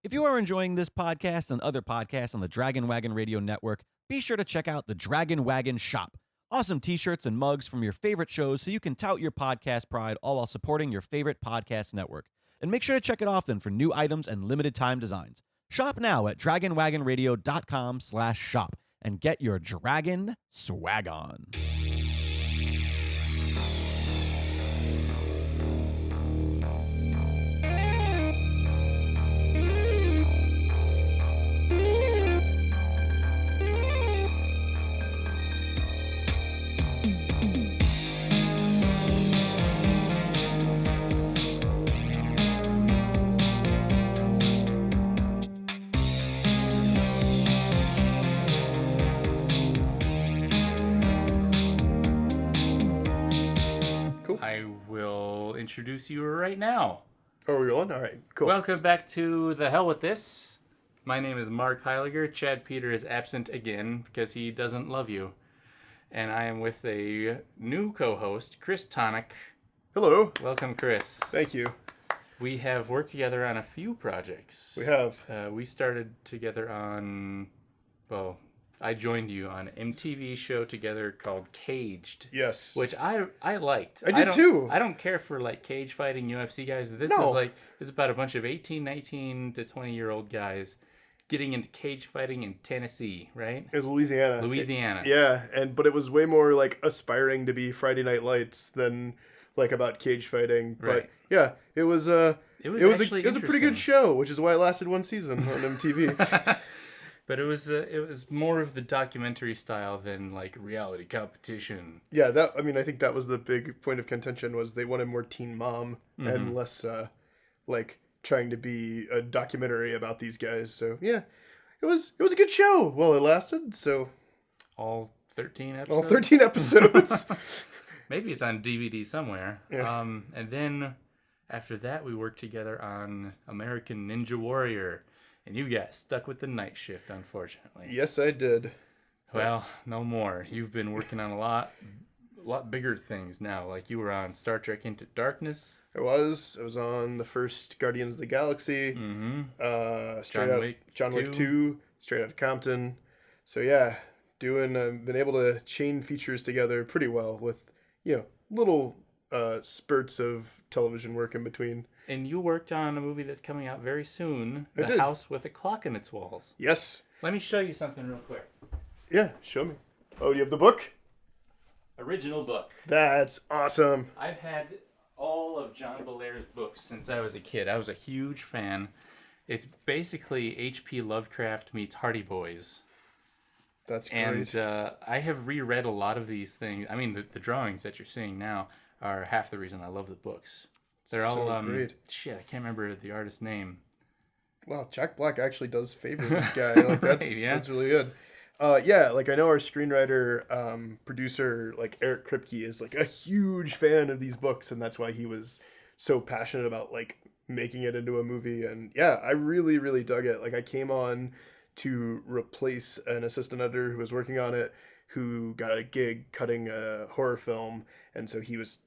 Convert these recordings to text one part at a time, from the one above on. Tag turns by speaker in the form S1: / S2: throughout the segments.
S1: If you are enjoying this podcast and other podcasts on the Dragon Wagon Radio Network, be sure to check out the Dragon Wagon Shop. Awesome t-shirts and mugs from your favorite shows so you can tout your podcast pride all while supporting your favorite podcast network. And make sure to check it often for new items and limited time designs. Shop now at dragonwagonradio.com/shop and get your dragon swag on.
S2: I will introduce you right now.
S3: Oh, we're rolling? All right, cool.
S2: Welcome back to The Hell With This. My name is Mark Heiliger. Chad Peter is absent again because he doesn't love you. And I am with a new co-host, Chris Tonick.
S3: Hello.
S2: Welcome, Chris.
S3: Thank you.
S2: We have worked together on a few projects.
S3: We have.
S2: We started together on, well, I joined you on an MTV show together called Caged.
S3: Yes.
S2: Which I liked.
S3: I did too.
S2: I don't care for like cage fighting UFC guys. This is about a bunch of 18, 19 to 20-year-old guys getting into cage fighting in Tennessee, right?
S3: It was Louisiana.
S2: But
S3: it was way more like aspiring to be Friday Night Lights than like about cage fighting.
S2: Right.
S3: But yeah, it was a pretty good show, which is why it lasted one season on MTV.
S2: But it was more of the documentary style than like reality competition.
S3: Yeah, I think that was the big point of contention, was they wanted more Teen Mom and less like trying to be a documentary about these guys. So yeah, it was a good show. Well, it lasted. So
S2: all 13 episodes.
S3: All 13 episodes.
S2: Maybe it's on DVD somewhere.
S3: Yeah.
S2: And then after that, we worked together on American Ninja Warrior. And you got stuck with the night shift, unfortunately.
S3: Yes, I did.
S2: Well, no more. You've been working on a lot bigger things now. Like you were on Star Trek Into Darkness.
S3: I was on the first Guardians of the Galaxy.
S2: Mm-hmm.
S3: John Wick 2, Straight Outta Compton. So yeah, been able to chain features together pretty well with, little spurts of television work in between.
S2: And you worked on a movie that's coming out very soon,
S3: I
S2: The
S3: did.
S2: House with a Clock in Its Walls.
S3: Yes.
S2: Let me show you something real quick.
S3: Yeah, show me. Oh, you have the book?
S2: Original book.
S3: That's awesome.
S2: I've had all of John Belair's books since I was a kid. I was a huge fan. It's basically H.P. Lovecraft meets Hardy Boys.
S3: That's great.
S2: And I have reread a lot of these things. I mean, the drawings that you're seeing now are half the reason I love the books. They're all
S3: great.
S2: Shit, I can't remember the artist's name.
S3: Wow, Jack Black actually does favor this guy. Like that's really good. Like I know our screenwriter, producer, like Eric Kripke is like a huge fan of these books, and that's why he was so passionate about like making it into a movie. And yeah, I really, really dug it. Like I came on to replace an assistant editor who was working on it, who got a gig cutting a horror film, and so he was,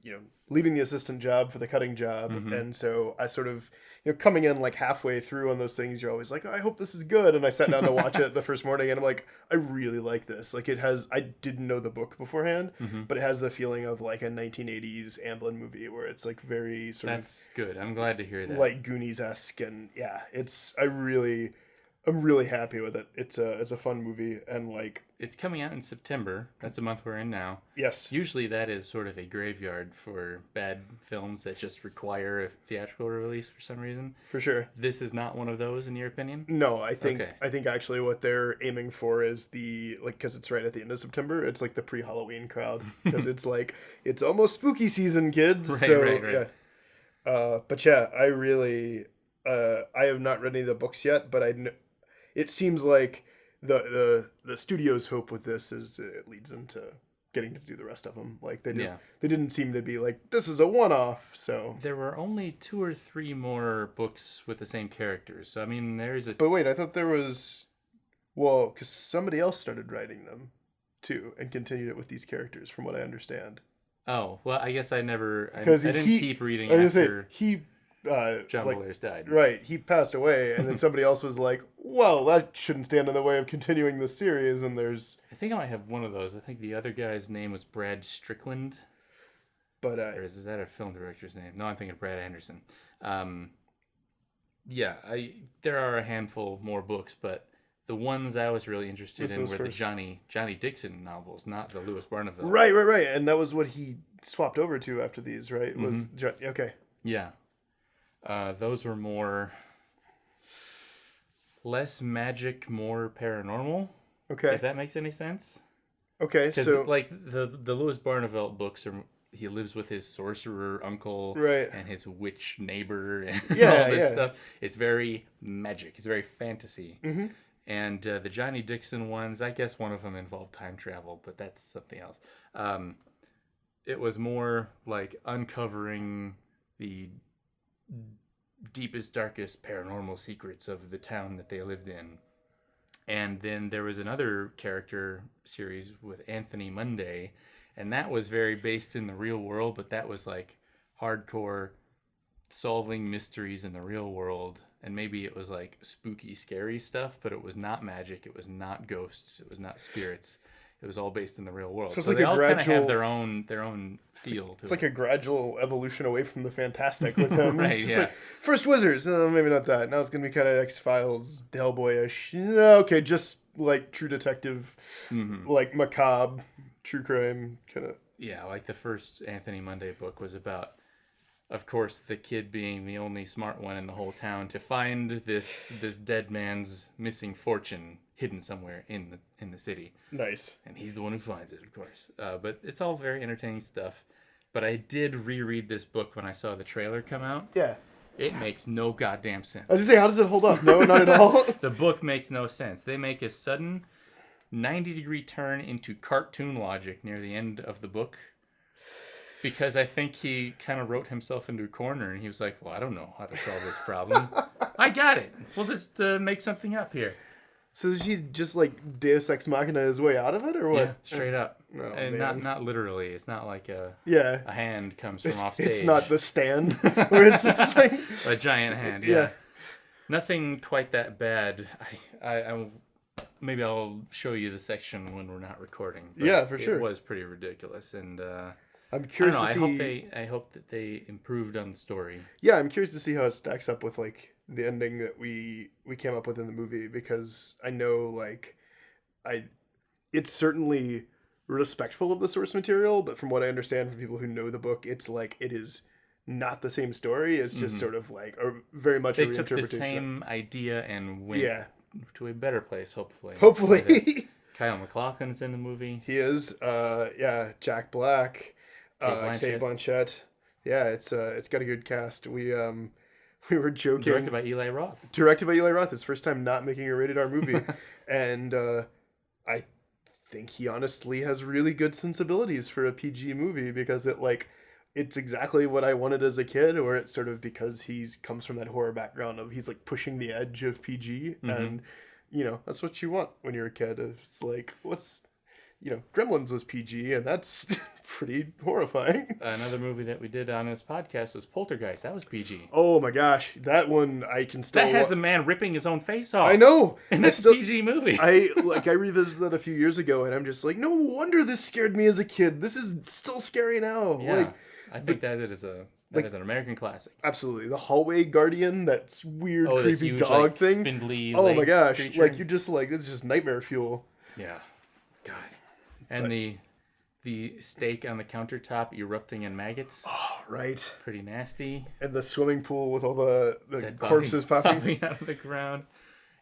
S3: leaving the assistant job for the cutting job, and so I sort of, coming in like halfway through on those things, you're always like, oh, I hope this is good, and I sat down to watch it the first morning, and I'm like, I really like this. Like I didn't know the book beforehand, but it has the feeling of like a 1980s Amblin movie where it's like very sort
S2: That's good. I'm glad to hear that.
S3: like Goonies-esque, and yeah, I'm really happy with it. It's a fun movie, and like
S2: it's coming out in September. That's the month we're in now.
S3: Yes.
S2: Usually that is sort of a graveyard for bad films that just require a theatrical release for some reason.
S3: For sure.
S2: This is not one of those, in your opinion?
S3: No, I think actually what they're aiming for is because it's right at the end of September, it's like the pre-Halloween crowd, because it's like it's almost spooky season, kids.
S2: Right.
S3: Yeah. But yeah, I really I have not read any of the books yet, but it seems like the studio's hope with this is it leads them to getting to do the rest of them. Like they didn't seem to be like, this is a one-off. So
S2: there were only 2 or 3 more books with the same characters. So I mean,
S3: But wait, I thought there was, because somebody else started writing them too and continued it with these characters, from what I understand.
S2: Oh well, I guess I didn't keep reading after. John Boyers died.
S3: Right, he passed away, and then somebody else was like, well, that shouldn't stand in the way of continuing the series, and there's...
S2: I think I might have one of those. I think the other guy's name was Brad Strickland.
S3: But
S2: or is that a film director's name? No, I'm thinking Brad Anderson. There are a handful more books, but the ones I was really interested in were the Johnny Dixon novels, not the Lewis Barneville.
S3: Right. And that was what he swapped over to after these, right? Was okay.
S2: Yeah. Those were less magic, more paranormal.
S3: Okay.
S2: If that makes any sense.
S3: Okay, so...
S2: like, the Lewis Barneville books are... He lives with his sorcerer uncle and his witch neighbor and all this stuff. It's very magic. It's very fantasy. Mm-hmm. And the Johnny Dixon ones, I guess one of them involved time travel, but that's something else. It was more like uncovering the deepest, darkest paranormal secrets of the town that they lived in. And then there was another character series with Anthony Monday, and that was very based in the real world, but that was like hardcore solving mysteries in the real world. And maybe it was like spooky, scary stuff, but it was not magic. It was not ghosts. It was not spirits. It was all based in the real world.
S3: So it's
S2: like
S3: they
S2: all
S3: kind
S2: of have their own feel.
S3: It's like a gradual evolution away from the fantastic with them.
S2: Right,
S3: it's like, first Wizards, maybe not that. Now it's going to be kind of X-Files, Hellboy-ish. Okay, just like True Detective, like macabre, true crime kind of.
S2: Yeah, like the first Anthony Monday book was about, of course, the kid being the only smart one in the whole town to find this dead man's missing fortune hidden somewhere in the city.
S3: Nice.
S2: And he's the one who finds it, of course. But it's all very entertaining stuff. But I did reread this book when I saw the trailer come out.
S3: Yeah.
S2: It makes no goddamn sense.
S3: I was going to say, how does it hold up? No, not at all.
S2: The book makes no sense. They make a sudden 90-degree turn into cartoon logic near the end of the book. Because I think he kind of wrote himself into a corner, and he was like, well, I don't know how to solve this problem. I got it. We'll just make something up here.
S3: So is he just like Deus Ex Machina his way out of it, or what?
S2: Yeah, straight up.
S3: Oh,
S2: and not literally. It's not like a hand comes from off stage.
S3: It's not The Stand, where it's just like...
S2: a giant hand, yeah. Nothing quite that bad. I maybe I'll show you the section when we're not recording.
S3: Yeah, for sure.
S2: It was pretty ridiculous, and...
S3: I'm curious to see...
S2: I hope that they improved on the story.
S3: Yeah, I'm curious to see how it stacks up with like the ending that we came up with in the movie, because I know it's certainly respectful of the source material, but from what I understand from people who know the book, it's like it is not the same story. It's just sort of like very much a reinterpretation.
S2: They took the same idea and went to a better place, hopefully.
S3: Hopefully.
S2: Kyle MacLachlan's in the movie.
S3: He is. Jack Black. Cate Blanchett. Yeah, it's got a good cast. We were joking.
S2: Directed by Eli Roth.
S3: His first time not making a rated R movie, and I think he honestly has really good sensibilities for a PG movie, because it's exactly what I wanted as a kid, or it's sort of because he's comes from that horror background of he's like pushing the edge of PG, and that's what you want when you're a kid. It's like Gremlins was PG, and that's pretty horrifying.
S2: Another movie that we did on this podcast was Poltergeist. That was PG.
S3: Oh my gosh, that one I can still...
S2: That has a man ripping his own face off.
S3: I know!
S2: And that's a PG movie.
S3: I revisited that a few years ago, and I'm just like, no wonder this scared me as a kid. This is still scary now.
S2: Yeah, I think that is an American classic.
S3: Absolutely. The hallway guardian, that weird, creepy
S2: huge,
S3: dog thing.
S2: Spindly
S3: oh my gosh.
S2: Creature.
S3: You're just this is just nightmare fuel.
S2: Yeah. God. And the steak on the countertop erupting in maggots.
S3: Oh, right.
S2: Pretty nasty.
S3: And the swimming pool with all the corpses popping
S2: out of the ground.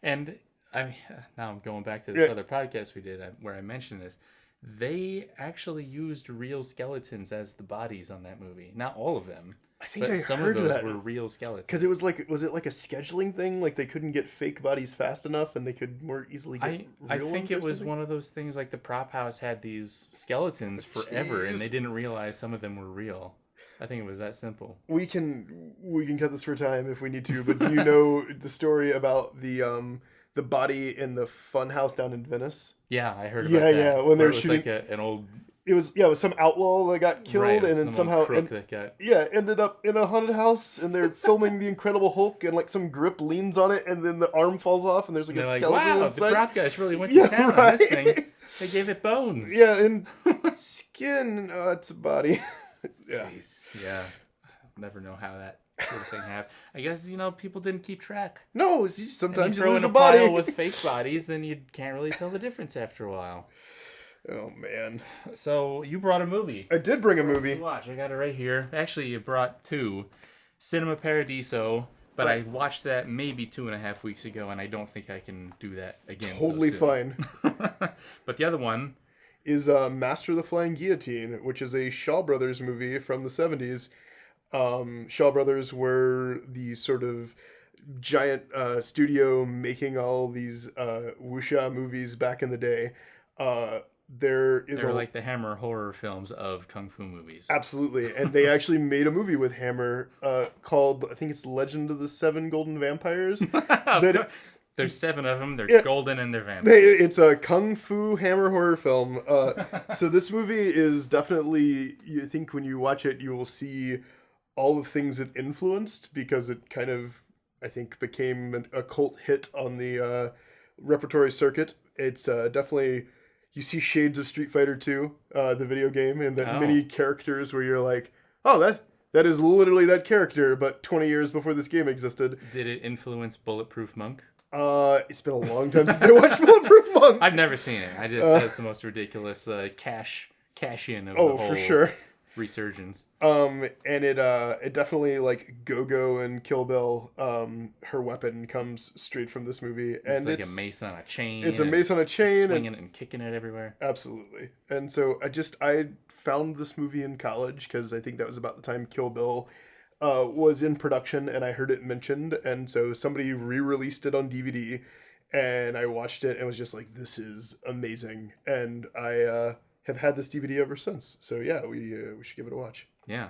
S2: And now I'm going back to this other podcast we did where I mentioned this. They actually used real skeletons as the bodies on that movie. Not all of them.
S3: I think
S2: some
S3: heard
S2: of those
S3: that.
S2: were real skeletons.
S3: Because it was it like a scheduling thing? Like they couldn't get fake bodies fast enough, and they could more easily get real
S2: I think
S3: ones
S2: it
S3: or
S2: was
S3: something?
S2: one of those things like the prop house had these skeletons forever, and they didn't realize some of them were real. I think it was that simple.
S3: We can cut this for time if we need to, but do you know the story about the body in the fun house down in Venice?
S2: Yeah, I heard about that.
S3: Yeah, when they were
S2: shooting... like an old
S3: It was some outlaw that got killed,
S2: Right,
S3: and then
S2: some
S3: somehow
S2: crook that got...
S3: ended up in a haunted house, and they're filming the Incredible Hulk, and like some grip leans on it, and then the arm falls off, and there's like
S2: And
S3: a
S2: they're
S3: skeleton
S2: wow,
S3: inside.
S2: the prop guys really went to town on this thing. They gave it bones.
S3: Yeah, and skin. Oh, it's a body. Yeah.
S2: Jeez. Yeah. Never know how that sort of thing happened. I guess, people didn't keep track.
S3: No, sometimes you
S2: throw
S3: lose
S2: in
S3: a body.
S2: pile with fake bodies, then you can't really tell the difference after a while.
S3: Oh, man.
S2: So, you brought a movie.
S3: I did bring a movie.
S2: Watch, I got it right here. Actually, you brought two. Cinema Paradiso, but
S3: Right.
S2: I watched that maybe 2.5 weeks ago, and I don't think I can do that again.
S3: Totally
S2: so
S3: fine.
S2: But the other one
S3: is Master of the Flying Guillotine, which is a Shaw Brothers movie from the 70s. Shaw Brothers were the sort of giant studio making all these wuxia movies back in the day. They're
S2: like the Hammer horror films of kung fu movies.
S3: Absolutely, and they actually made a movie with Hammer called, I think it's Legend of the Seven Golden Vampires.
S2: There's 7 of them. They're golden and they're vampires.
S3: It's a kung fu Hammer horror film. So this movie is definitely, you think when you watch it, you will see all the things it influenced, because it kind of, I think, became a cult hit on the repertory circuit. It's definitely, you see shades of Street Fighter 2, the video game, and then many characters where you're like, oh, that is literally that character, but 20 years before this game existed.
S2: Did it influence Bulletproof Monk?
S3: It's been a long time since I watched Bulletproof Monk.
S2: I've never seen it. That's the most ridiculous cash in of the whole
S3: for sure.
S2: resurgence.
S3: And it definitely, like Go-Go and Kill Bill, her weapon comes straight from this movie, and
S2: it's like a mace on a chain.
S3: It's a mace on a chain,
S2: swinging it and kicking it everywhere.
S3: Absolutely. And so I found this movie in college, because I think that was about the time Kill Bill was in production, and I heard it mentioned, and so somebody re-released it on DVD, and I watched it and was just like, this is amazing, and I have had this DVD ever since. So yeah, we should give it a watch.
S2: Yeah,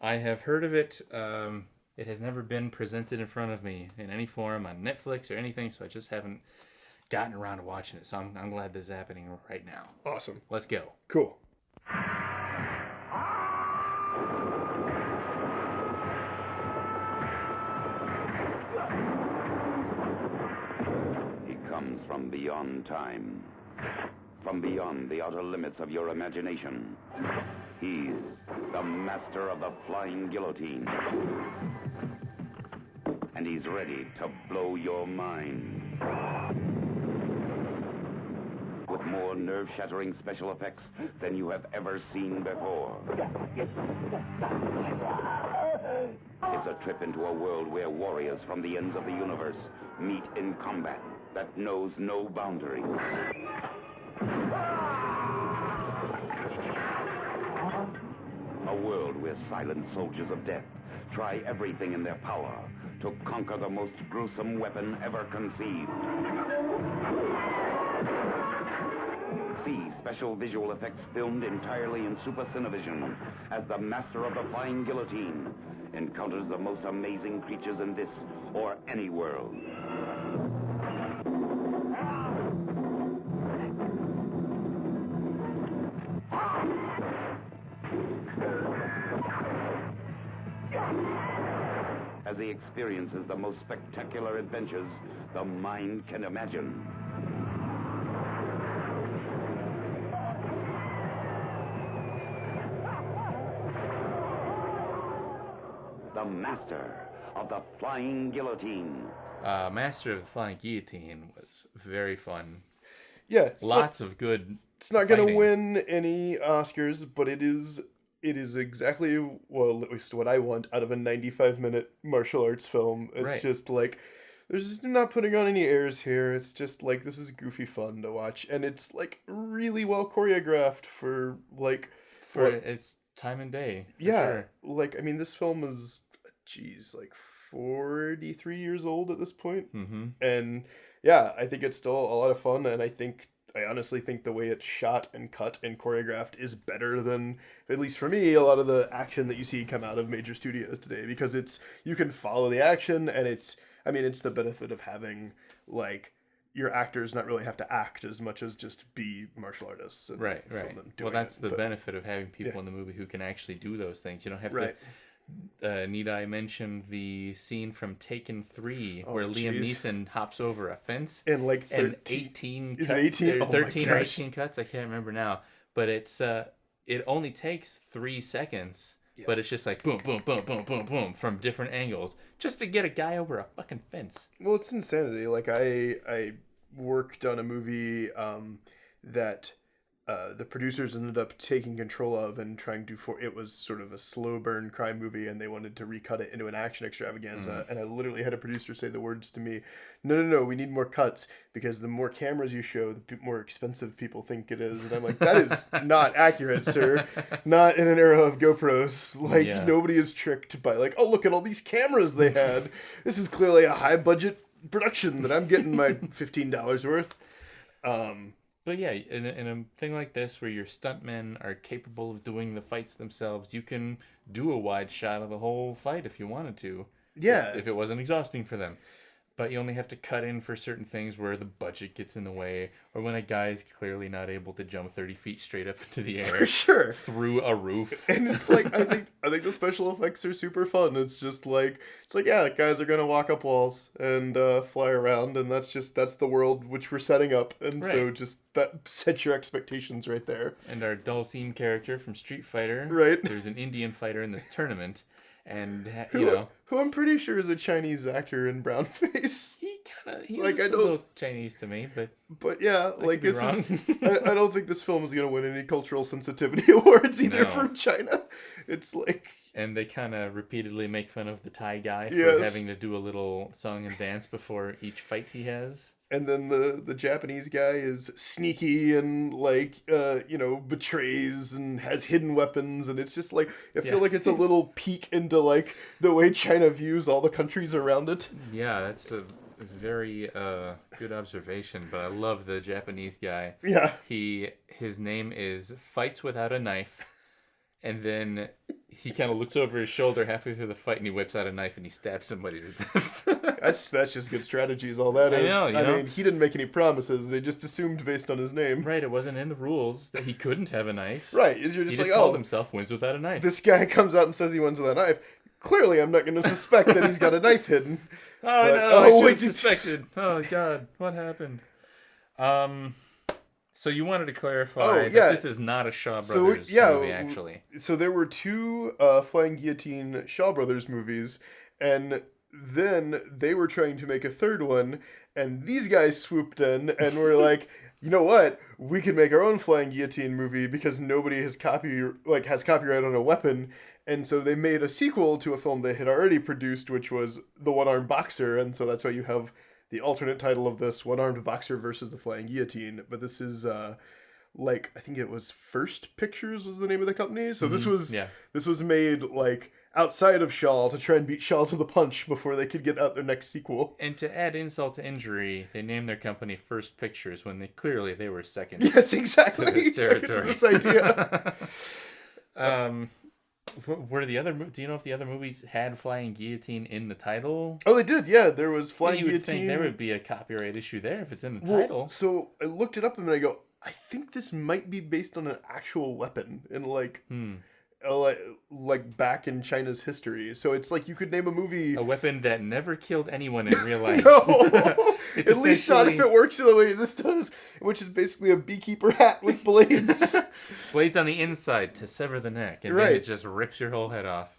S2: I have heard of it. It has never been presented in front of me in any form on Netflix or anything, so I just haven't gotten around to watching it. So I'm glad this is happening right now.
S3: Awesome.
S2: Let's go.
S3: Cool.
S4: He comes from beyond time, from beyond the outer limits of your imagination. He's the master of the Flying Guillotine. And he's ready to blow your mind. With more nerve-shattering special effects than you have ever seen before. It's a trip into a world where warriors from the ends of the universe meet in combat that knows no boundaries. A world where silent soldiers of death try everything in their power to conquer the most gruesome weapon ever conceived. See special visual effects filmed entirely in Super Cinevision as the master of the Flying Guillotine encounters the most amazing creatures in this or any world. As he experiences the most spectacular adventures the mind can imagine. The master of the Flying Guillotine.
S2: Master of the Flying Guillotine was very fun.
S3: Yeah.
S2: Lots of good.
S3: It's not going to
S2: fighting.
S3: win any Oscars, but it is exactly, well, at least what I want out of a 95-minute martial arts film. It's
S2: Right.
S3: just like, they're not putting on any airs here. It's just like, this is goofy fun to watch. And it's like really well choreographed for like...
S2: For
S3: what-
S2: its time and day. For
S3: yeah.
S2: sure.
S3: Like, I mean, this film is, like 43 years old at this point.
S2: Mm-hmm.
S3: And yeah, I think it's still a lot of fun, and I honestly think the way it's shot and cut and choreographed is better than, at least for me, a lot of the action that you see come out of major studios today, because you can follow the action, and it's the benefit of having, like, your actors not really have to act as much as just be martial artists. And
S2: Right. Well, that's the benefit of having people in the movie who can actually do those things. You don't have to. Need I mention the scene from Taken 3 where Liam Neeson hops over a fence
S3: and like
S2: 18
S3: is
S2: cuts,
S3: it 18?
S2: 13 or 18 cuts? I can't remember now. But it's it only takes 3 seconds. Yeah. But it's just like boom, boom, boom, boom, boom, boom from different angles just to get a guy over a fucking fence.
S3: Well, it's insanity. Like I worked on a movie that the producers ended up taking control of and trying to it was sort of a slow burn crime movie, and they wanted to recut it into an action extravaganza. And I literally had a producer say the words to me, no, we need more cuts, because the more cameras you show, the more expensive people think it is. And I'm like, that is not accurate, sir. Not in an era of GoPros. Like, nobody is tricked by like, oh, look at all these cameras they had. This is clearly a high budget production that I'm getting my $15 worth.
S2: But yeah, in a thing like this where your stuntmen are capable of doing the fights themselves, you can do a wide shot of the whole fight if you wanted to.
S3: Yeah.
S2: If it wasn't exhausting for them. But you only have to cut in for certain things where the budget gets in the way, or when a guy's clearly not able to jump 30 feet straight up into the air.
S3: For sure.
S2: Through a roof.
S3: And it's like, I think the special effects are super fun. It's like, yeah, guys are going to walk up walls and fly around, and that's the world which we're setting up. And so just that sets your expectations right there.
S2: And our Dulcine character from Street Fighter.
S3: Right.
S2: There's an Indian fighter in this tournament. And,
S3: who I'm pretty sure is a Chinese actor in brown face.
S2: He looks a little Chinese to me,
S3: but yeah, like this is, I don't think this film is gonna win any cultural sensitivity awards either from China. It's like,
S2: and they kind of repeatedly make fun of the Thai guy for having to do a little song and dance before each fight he has.
S3: And then the Japanese guy is sneaky and like betrays and has hidden weapons, and it's just like I feel like it's a little peek into like the way China views all the countries around it.
S2: Yeah, that's a very good observation. But I love the Japanese guy.
S3: Yeah,
S2: his name is Fights Without a Knife, and then he kind of looks over his shoulder halfway through the fight, and he whips out a knife and he stabs somebody to death. That's just good strategy is all that is. I
S3: mean, he didn't make any promises. They just assumed based on his name.
S2: Right, it wasn't in the rules that he couldn't have a knife.
S3: Right, you're just
S2: he
S3: like,
S2: just called himself Wins Without a Knife.
S3: This guy comes out and says he wins with a knife. Clearly, I'm not going to suspect that he's got a knife hidden.
S2: I should have suspected. Oh, God, what happened? So you wanted to clarify that this is not a Shaw Brothers movie, actually.
S3: So there were 2 Flying Guillotine Shaw Brothers movies, and then they were trying to make a 3rd one, and these guys swooped in and were like, you know what? We can make our own Flying Guillotine movie because nobody has copyright on a weapon. And so they made a sequel to a film they had already produced, which was The One-Armed Boxer, and so that's why you have the alternate title of this, One-Armed Boxer versus the Flying Guillotine. But this is, I think it was First Pictures was the name of the company. So this was made, like, outside of Shaw to try and beat Shaw to the punch before they could get out their next sequel.
S2: And to add insult to injury, they named their company First Pictures when they were second.
S3: Yes, exactly.
S2: To this territory.
S3: Second to this idea.
S2: Were the other? Do you know if the other movies had Flying Guillotine in the title?
S3: Oh, they did. Yeah, there was Flying
S2: Guillotine.
S3: Guillotine.
S2: There would be a copyright issue there if it's in the title.
S3: So I looked it up and I go, I think this might be based on an actual weapon in like back in China's history. So it's like you could name a movie.
S2: A weapon that never killed anyone in real life.
S3: No! At least not if it works the way this does, which is basically a beekeeper hat with blades.
S2: Blades on the inside to sever the neck, and then it just rips your whole head off.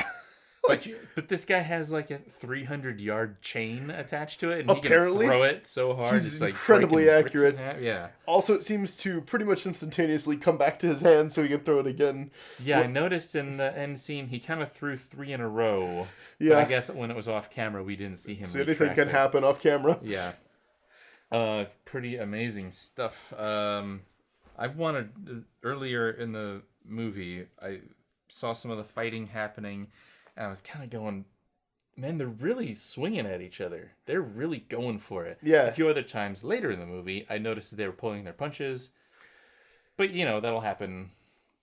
S2: But this guy has like a 300-yard chain attached to it, and
S3: apparently,
S2: he can throw it so hard.
S3: He's
S2: like
S3: incredibly accurate.
S2: Yeah.
S3: Also, it seems to pretty much instantaneously come back to his hand so he can throw it again.
S2: Yeah, I noticed in the end scene, he kind of threw 3 in a row.
S3: Yeah.
S2: But I guess when it was off camera, we didn't see him.
S3: So anything can happen off camera.
S2: Yeah. Pretty amazing stuff. I wanted, earlier in the movie, I saw some of the fighting happening, and I was kind of going, man, they're really swinging at each other. They're really going for it.
S3: Yeah.
S2: A few other times later in the movie, I noticed that they were pulling their punches. But, that'll happen.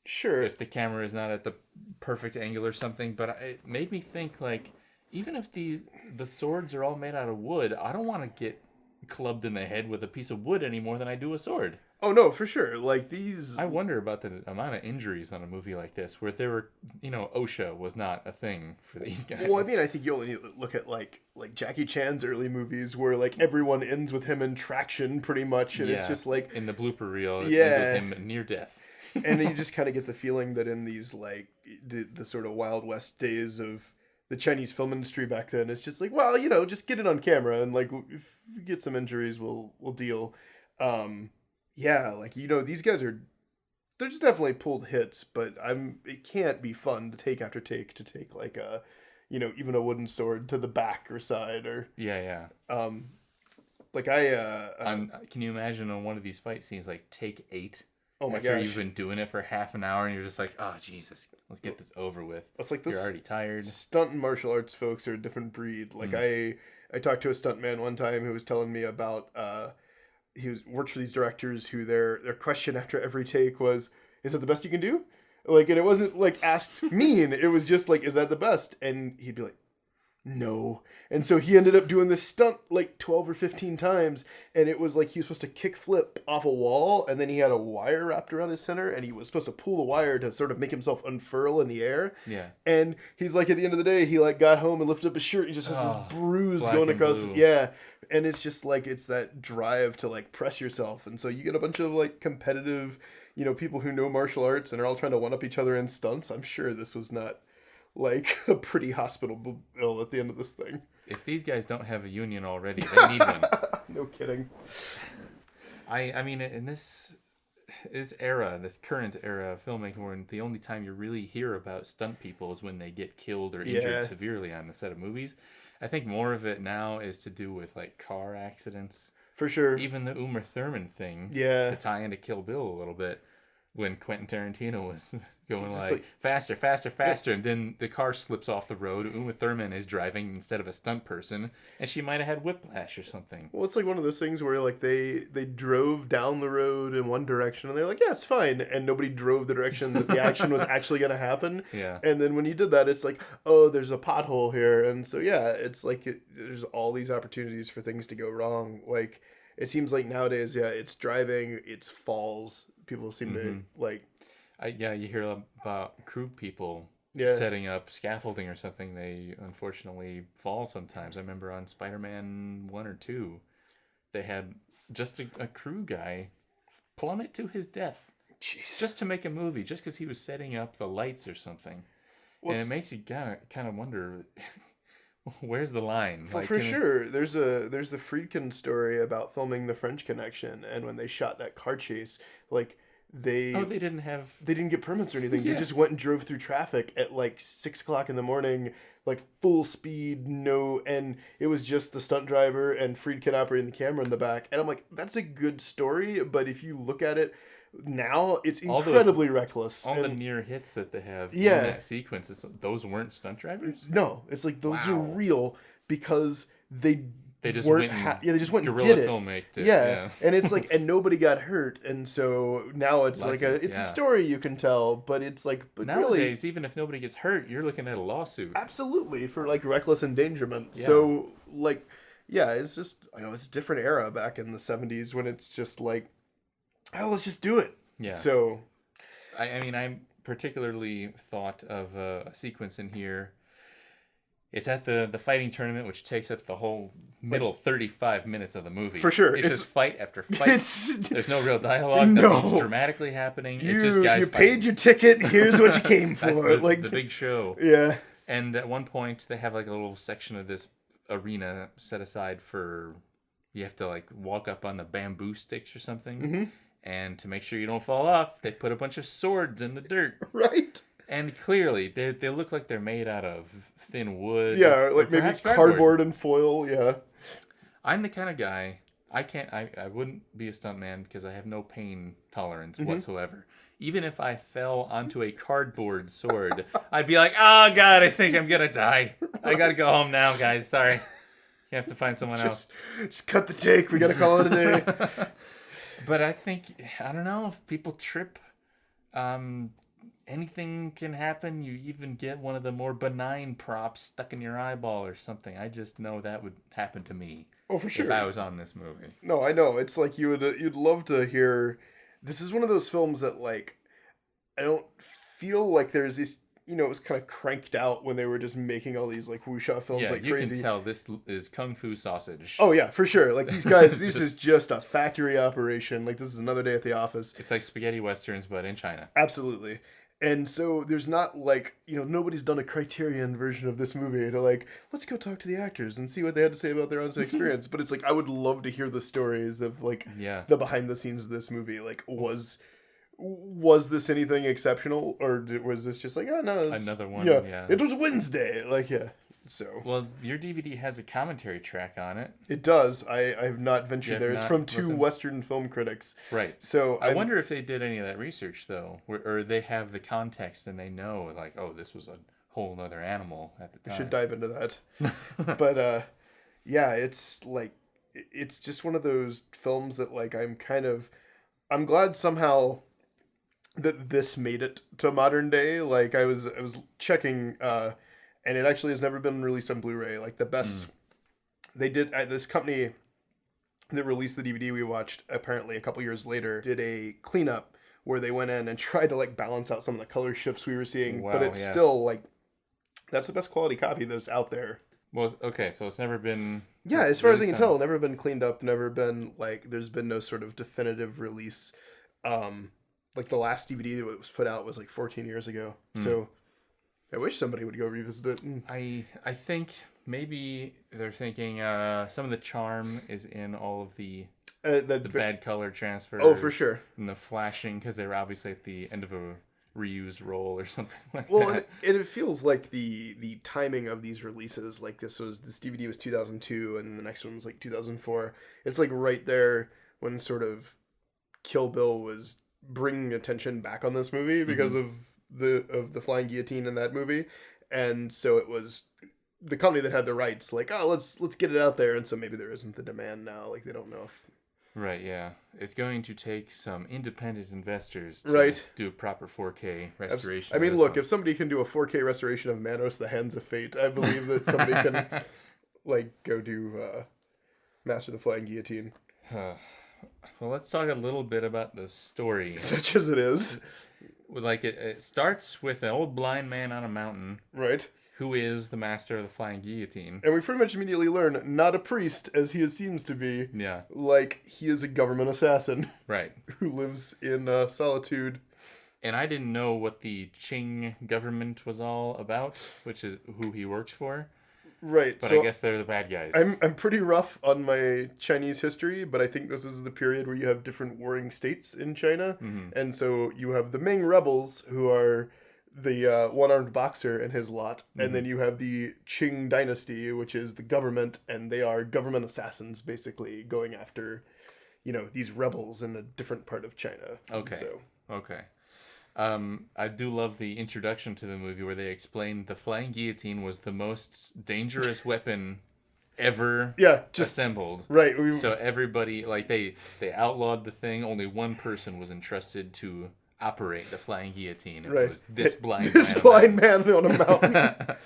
S3: Sure.
S2: If the camera is not at the perfect angle or something. But it made me think, like, even if the swords are all made out of wood, I don't want to get clubbed in the head with a piece of wood any more than I do a sword.
S3: Oh no, for sure. Like these,
S2: I wonder about the amount of injuries on a movie like this, where there were, OSHA was not a thing for these guys.
S3: well, I mean, I think you only need to look at like Jackie Chan's early movies where like everyone ends with him in traction pretty much, and it's just like
S2: in the blooper reel, it
S3: Yeah.
S2: ends with him near death.
S3: and you just kind of get the feeling that in these like the sort of Wild West days of the Chinese film industry back then, it's just like, well, just get it on camera, and like if we get some injuries, we'll deal. Yeah, like these guys they're just definitely pulled hits, but it can't be fun to take after take like a even a wooden sword to the back or side or
S2: Yeah.
S3: like
S2: Can you imagine on one of these fight scenes, like take 8?
S3: Oh my
S2: after
S3: gosh.
S2: you've been doing it for half an hour and you're just like, oh Jesus, let's get this over with.
S3: It's like
S2: You're already tired.
S3: Stunt and martial arts folks are a different breed. Like I talked to a stuntman one time who was telling me about worked for these directors who their question after every take was, "Is it the best you can do?" Like, and it wasn't like asked mean. It was just like, "Is that the best?" And he'd be like, "No." And so he ended up doing this stunt like 12 or 15 times, and it was like he was supposed to kick flip off a wall, and then he had a wire wrapped around his center, and he was supposed to pull the wire to sort of make himself unfurl in the air.
S2: Yeah.
S3: And he's like, at the end of the day, he like got home and lifted up his shirt, and he just has this bruise
S2: black
S3: going
S2: and
S3: across
S2: blue.
S3: his, yeah. And it's just like, it's that drive to like press yourself. And so you get a bunch of like competitive, people who know martial arts and are all trying to one up each other in stunts. I'm sure this was not like a pretty hospitable bill at the end of this thing.
S2: If these guys don't have a union already, they need one.
S3: No kidding.
S2: I mean, in this era, this current era of filmmaking, where the only time you really hear about stunt people is when they get killed or injured severely on the set of movies. I think more of it now is to do with like car accidents.
S3: For sure.
S2: Even the Uma Thurman thing.
S3: Yeah.
S2: To tie into Kill Bill a little bit. When Quentin Tarantino was going
S3: Just
S2: like faster, and then the car slips off the road. Uma Thurman is driving instead of a stunt person, and she might have had whiplash or something.
S3: Well, it's like one of those things where like they drove down the road in one direction, and they're like, yeah, it's fine, and nobody drove the direction that the action was actually going to happen.
S2: Yeah.
S3: And then when you did that, it's like, oh, there's a pothole here, and so yeah, it's like there's all these opportunities for things to go wrong. Like it seems like nowadays, yeah, it's driving, it's falls. People seem to like.
S2: You hear about crew people
S3: Yeah.
S2: setting up scaffolding or something. They unfortunately fall sometimes. I remember on Spider-Man 1 or 2, they had just a crew guy plummet to his death.
S3: Jeez.
S2: Just to make a movie, just because he was setting up the lights or something. And it makes you kind of wonder, where's the line?
S3: For sure. There's the Friedkin story about filming the French Connection, and when they shot that car chase, like they didn't get permits or anything.
S2: Yeah.
S3: They just went and drove through traffic at like 6 o'clock in the morning, like full speed, and it was just the stunt driver and Friedkin operating the camera in the back. And I'm like, that's a good story, but if you look at it now, it's incredibly reckless.
S2: All the near hits that they have in
S3: Yeah.
S2: that sequence, those weren't stunt drivers?
S3: No, it's like those are real because they
S2: just
S3: weren't
S2: went
S3: they just went and
S2: guerrilla
S3: did it.
S2: filmmaked it.
S3: Yeah. And it's like, and nobody got hurt, and so now it's like a story you can tell, but it's like, but
S2: Nowadays,
S3: really,
S2: even if nobody gets hurt, you're looking at a lawsuit.
S3: absolutely for like reckless endangerment.
S2: Yeah.
S3: So like, yeah, it's just, it's a different era back in the 70s when it's just like, oh, let's just do it.
S2: Yeah.
S3: So,
S2: I mean, I particularly thought of a sequence in here. It's at the fighting tournament, which takes up the whole middle 35 minutes of the movie.
S3: For sure.
S2: It's just fight after fight. There's no real dialogue.
S3: No.
S2: Nothing's dramatically happening. It's just guys
S3: you
S2: fighting.
S3: paid your ticket. Here's what you came for.
S2: That's
S3: like
S2: the big show.
S3: Yeah.
S2: And at one point, they have like a little section of this arena set aside for, you have to like walk up on the bamboo sticks or something.
S3: Mm-hmm.
S2: And to make sure you don't fall off, they put a bunch of swords in the dirt.
S3: Right.
S2: And clearly, they look like they're made out of thin wood.
S3: Yeah,
S2: or
S3: like maybe
S2: perhaps
S3: cardboard and foil. Yeah.
S2: I'm the kind of guy, I wouldn't be a stuntman because I have no pain tolerance whatsoever. Even if I fell onto a cardboard sword, I'd be like, oh God, I think I'm gonna die. I gotta go home now, guys. Sorry. You have to find someone else.
S3: Just cut the take. We gotta call it a day.
S2: But I don't know, if people trip, anything can happen. You even get one of the more benign props stuck in your eyeball or something. I just know that would happen to me.
S3: Oh, for sure.
S2: If I was on this movie.
S3: No, I know. It's like you'd love to hear. This is one of those films that like I don't feel like there's this. You know, it was kind of cranked out when they were just making all these like wuxia films like crazy.
S2: You can tell this is kung fu sausage.
S3: Oh yeah, for sure. Like these guys, this is just a factory operation. Like this is another day at the office.
S2: It's like spaghetti westerns, but in China.
S3: Absolutely. And so there's not like, you know, nobody's done a Criterion version of this movie to like, let's go talk to the actors and see what they had to say about their own experience. But it's like, I would love to hear the stories of like the behind the scenes of this movie. Like, was this anything exceptional, or was this just like, oh no,
S2: another one?
S3: Yeah, it was Wednesday. Like, yeah. So
S2: well, your DVD has a commentary track on it.
S3: It does. I have not ventured there. It's from two Western film critics.
S2: Right.
S3: So
S2: I wonder if they did any of that research though, or they have the context and they know like, oh, this was a whole other animal at the time.
S3: We should dive into that. But yeah, it's like it's just one of those films that like I'm glad somehow that this made it to modern day. Like I was checking and it actually has never been released on Blu-ray. Like the best they did at this company that released the DVD we watched apparently a couple years later did a cleanup where they went in and tried to like balance out some of the color shifts we were seeing.
S2: Wow,
S3: but it's still like that's the best quality copy that's out there.
S2: Well, okay, so it's never been...
S3: Yeah, as far as I can tell, never been cleaned up, never been, like, there's been no sort of definitive release. Like, the last DVD that was put out was, like, 14 years ago. So, I wish somebody would go revisit it.
S2: I think maybe they're thinking some of the charm is in all of the bad color transfers.
S3: Oh, for sure.
S2: And the flashing, because they were obviously at the end of a reused roll or something like that.
S3: Well, and it feels like the timing of these releases, like this DVD was 2002 and the next one was like 2004. It's like right there when sort of Kill Bill was bringing attention back on this movie because of the Flying Guillotine in that movie. And so it was the company that had the rights like, oh, let's get it out there. And so maybe there isn't the demand now. Like they don't know if...
S2: Right, yeah. It's going to take some independent investors to do a proper 4K restoration.
S3: I mean, look, if somebody can do a 4K restoration of Manos, The Hands of Fate, I believe that somebody can, like, go do Master of the Flying Guillotine.
S2: Well, let's talk a little bit about the story.
S3: Such as it is.
S2: Like, it starts with an old blind man on a mountain.
S3: Right.
S2: Who is the master of the Flying Guillotine.
S3: And we pretty much immediately learn, not a priest, as he seems to be.
S2: Yeah.
S3: Like, he is a government assassin.
S2: Right.
S3: Who lives in solitude.
S2: And I didn't know what the Qing government was all about, which is who he works for.
S3: Right.
S2: But so I guess they're the bad guys.
S3: I'm pretty rough on my Chinese history, but I think this is the period where you have different warring states in China. Mm-hmm. And so you have the Ming rebels, who are... the one-armed boxer and his lot, and then you have the Qing dynasty, which is the government, and they are government assassins, basically going after, you know, these rebels in a different part of China.
S2: Okay. Okay. I do love the introduction to the movie where they explained the Flying Guillotine was the most dangerous weapon ever assembled.
S3: Right.
S2: So everybody, like, they outlawed the thing. Only one person was entrusted to operate the Flying Guillotine. It was this blind
S3: man on a mountain.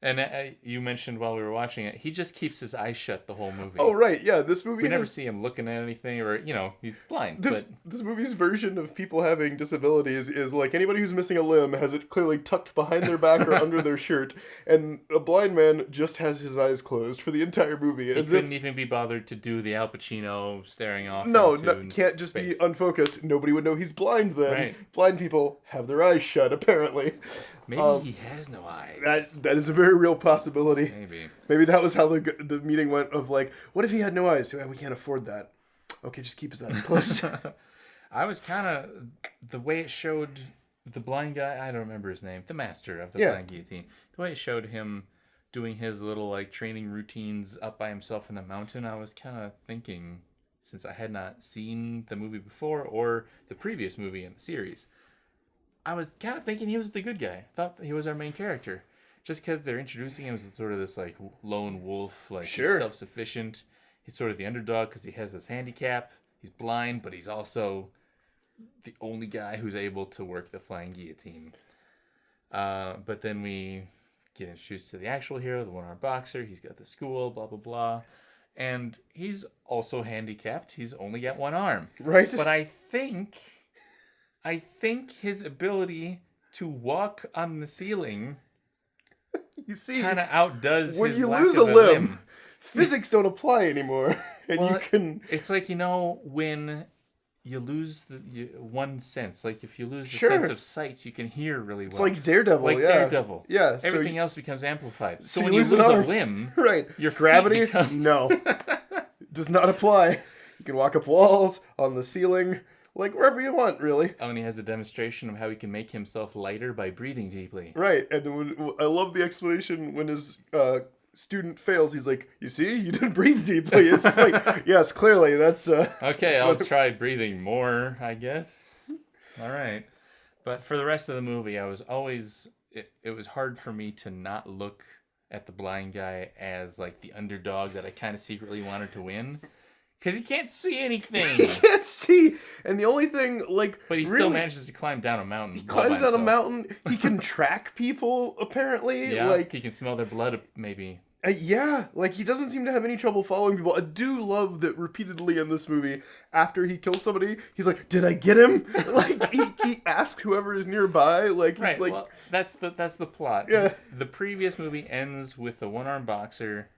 S2: And you mentioned while we were watching it, he just keeps his eyes shut the whole movie.
S3: Oh, right. Yeah, this movie...
S2: We never see him looking at anything, or, you know, he's blind.
S3: This movie's version of people having disabilities is like anybody who's missing a limb has it clearly tucked behind their back or under their shirt, and a blind man just has his eyes closed for the entire movie.
S2: He couldn't even be bothered to do the Al Pacino staring off.
S3: No, can't just be unfocused. Nobody would know he's blind then. Right. Blind people have their eyes shut, apparently.
S2: Maybe he has no eyes.
S3: That is a very real possibility.
S2: Maybe
S3: that was how the meeting went of like, what if he had no eyes? We can't afford that. Okay, just keep his eyes closed.
S2: I was kind of... The way it showed the blind guy, I don't remember his name, the master of the Flying Guillotine. The way it showed him doing his little like training routines up by himself in the mountain, I was kind of thinking, since I had not seen the movie before or the previous movie in the series, I was kind of thinking he was the good guy. I thought he was our main character. Just because they're introducing him as sort of this like lone wolf, like he's self-sufficient. He's sort of the underdog because he has this handicap. He's blind, but he's also the only guy who's able to work the Flying Guillotine. But then we get introduced to the actual hero, the one-armed boxer. He's got the school, blah, blah, blah. And he's also handicapped. He's only got one arm.
S3: Right.
S2: But I think his ability to walk on the ceiling
S3: You see,
S2: kind of outdoes
S3: when
S2: his
S3: you
S2: lack
S3: lose
S2: of
S3: a
S2: a
S3: limb, physics don't apply anymore. And
S2: Well,
S3: you can...
S2: It's like, when you lose one sense, like if you lose the
S3: Sure.
S2: sense of sight, you can hear really well.
S3: It's like Daredevil,
S2: Like
S3: yeah.
S2: Daredevil.
S3: Yeah. So
S2: Everything else becomes amplified. So
S3: so
S2: when
S3: you
S2: you
S3: lose
S2: lose
S3: an
S2: a
S3: arm.
S2: limb,
S3: Right.
S2: your feet
S3: Gravity?
S2: become-
S3: No. Does not apply. You can walk up walls, on the ceiling, like wherever you want, really.
S2: Oh, and he has a demonstration of how he can make himself lighter by breathing deeply.
S3: Right. And I love the explanation when his student fails. He's like, you see? You didn't breathe deeply. It's just like, yes, clearly, that's...
S2: Okay,
S3: that's
S2: I'll
S3: what-
S2: try breathing more, I guess. All right. But for the rest of the movie, I was always... It was hard for me to not look at the blind guy as, like, the underdog that I kind of secretly wanted to win. Because he can't see
S3: He
S2: anything.
S3: can't see. And the only thing, like...
S2: But he
S3: really,
S2: still manages to climb down a mountain.
S3: He climbs down a mountain. He can track people, apparently.
S2: Yeah,
S3: Like,
S2: he can smell their blood, maybe.
S3: Yeah, like he doesn't seem to have any trouble following people. I do love that repeatedly in this movie, after he kills somebody, he's like, "Did I get him?" Like he asks whoever is nearby. Like
S2: Right,
S3: it's like,
S2: well, that's the plot.
S3: Yeah.
S2: The previous movie ends with a one-armed boxer